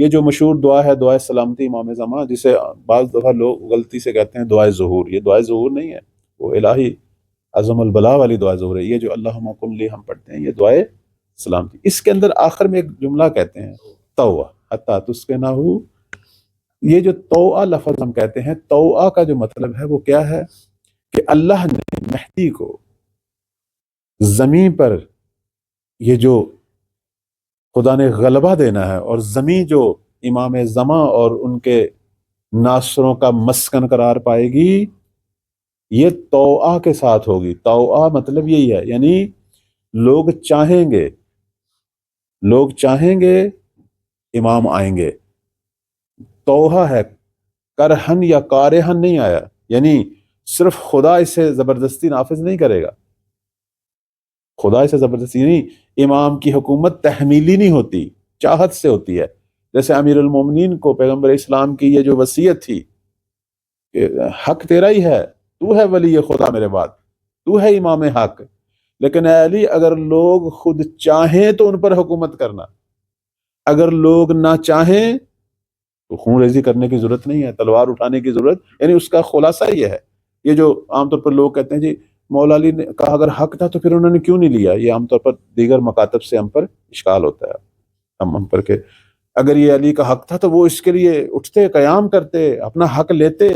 یہ جو مشہور دعا ہے دعائے سلامتی امام زمان، جسے بعض دفعہ لوگ غلطی سے کہتے ہیں دعائے ظہور، یہ دعائے ظہور نہیں ہے، وہ الہی عظم البلا والی دعائے ظہور ہے۔ یہ جو اللہم کن لی ہم پڑھتے ہیں یہ دعائے سلامتی، اس کے اندر آخر میں ایک جملہ کہتے ہیں توّا حتی تسکنہ، یہ جو توّا لفظ ہم کہتے ہیں، توّا کا جو مطلب ہے وہ کیا ہے کہ اللہ نے مہدی کو زمین پر، یہ جو خدا نے غلبہ دینا ہے، اور زمین جو امام زمان اور ان کے ناصروں کا مسکن قرار پائے گی، یہ توعہ کے ساتھ ہوگی۔ توعہ مطلب یہی ہے، یعنی لوگ چاہیں گے امام آئیں گے۔ توعہ ہے، کرہن یا کارہن نہیں آیا، یعنی صرف خدا اسے زبردستی نافذ نہیں کرے گا، خدا اسے زبردستی نہیں، امام کی حکومت تحمیلی نہیں ہوتی، چاہت سے ہوتی ہے۔ جیسے امیر المومنین کو پیغمبر اسلام کی یہ جو وصیت تھی کہ حق تیرا ہی ہے، تو ہے ولی خدا میرے بعد، تو ہے امام حق، لیکن اے علی اگر لوگ خود چاہیں تو ان پر حکومت کرنا، اگر لوگ نہ چاہیں تو خون ریزی کرنے کی ضرورت نہیں ہے، تلوار اٹھانے کی ضرورت، یعنی اس کا خلاصہ یہ ہے۔ یہ جو عام طور پر لوگ کہتے ہیں جی مولا علی نے کہا اگر حق تھا تو پھر انہوں نے کیوں نہیں لیا، یہ عام طور پر دیگر مکاتب سے ہم پر اشکال ہوتا ہے، ہم پر کہ اگر یہ علی کا حق تھا تو وہ اس کے لیے اٹھتے، قیام کرتے، اپنا حق لیتے۔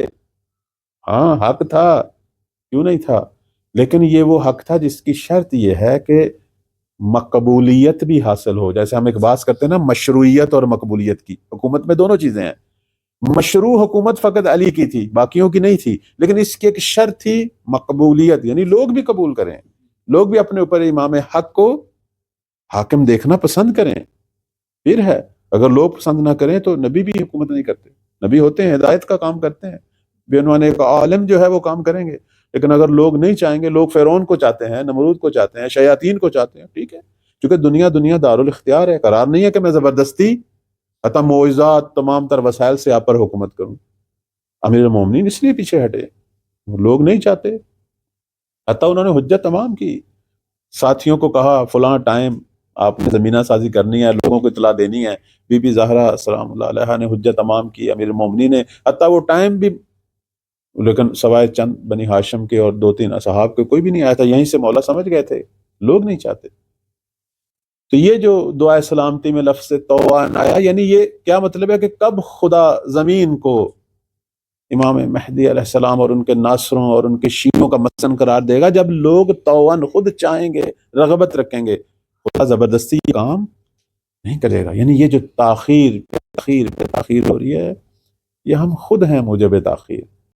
ہاں حق تھا، کیوں نہیں تھا، لیکن یہ وہ حق تھا جس کی شرط یہ ہے کہ مقبولیت بھی حاصل ہو۔ جیسے ہم ایک بات کرتے ہیں نا مشروعیت اور مقبولیت کی، حکومت میں دونوں چیزیں ہیں۔ مشروع حکومت فقط علی کی تھی، باقیوں کی نہیں تھی، لیکن اس کی ایک شرط تھی مقبولیت، یعنی لوگ بھی قبول کریں، لوگ بھی اپنے اوپر امام حق کو حاکم دیکھنا پسند کریں۔ پھر ہے اگر لوگ پسند نہ کریں تو نبی بھی حکومت نہیں کرتے، نبی ہوتے ہیں ہدایت کا کام کرتے ہیں، بے عنوان ایک عالم جو ہے وہ کام کریں گے، لیکن اگر لوگ نہیں چاہیں گے، لوگ فرعون کو چاہتے ہیں، نمرود کو چاہتے ہیں، شیاطین کو چاہتے ہیں، ٹھیک ہے، کیونکہ دنیا دارالاختیار ہے، قرار نہیں ہے کہ میں زبردستی حتی معجزات تمام تر وسائل سے آپ پر حکومت کروں۔ امیر المومنین اس لیے پیچھے ہٹے، لوگ نہیں چاہتے، حتی انہوں نے حجت تمام کی، ساتھیوں کو کہا فلاں ٹائم آپ نے زمینہ سازی کرنی ہے، لوگوں کو اطلاع دینی ہے، بی بی زہرا سلام اللہ علیہا نے حجت تمام کی، امیر المومنین نے حتی وہ ٹائم بھی، لیکن سوائے چند بنی ہاشم کے اور 2-3 اصحاب کے کوئی بھی نہیں آیا تھا، یہیں سے مولا سمجھ گئے تھے لوگ نہیں چاہتے۔ تو یہ جو دعائے سلامتی میں لفظ توعہ آیا، یعنی یہ کیا مطلب ہے کہ کب خدا زمین کو امام مہدی علیہ السلام اور ان کے ناصروں اور ان کے شیعوں کا مسکن قرار دے گا، جب لوگ توعاً خود چاہیں گے، رغبت رکھیں گے، خدا زبردستی یہ کام نہیں کرے گا۔ یعنی یہ جو تاخیر ہو رہی ہے، یہ ہم خود ہیں موجب تاخیر۔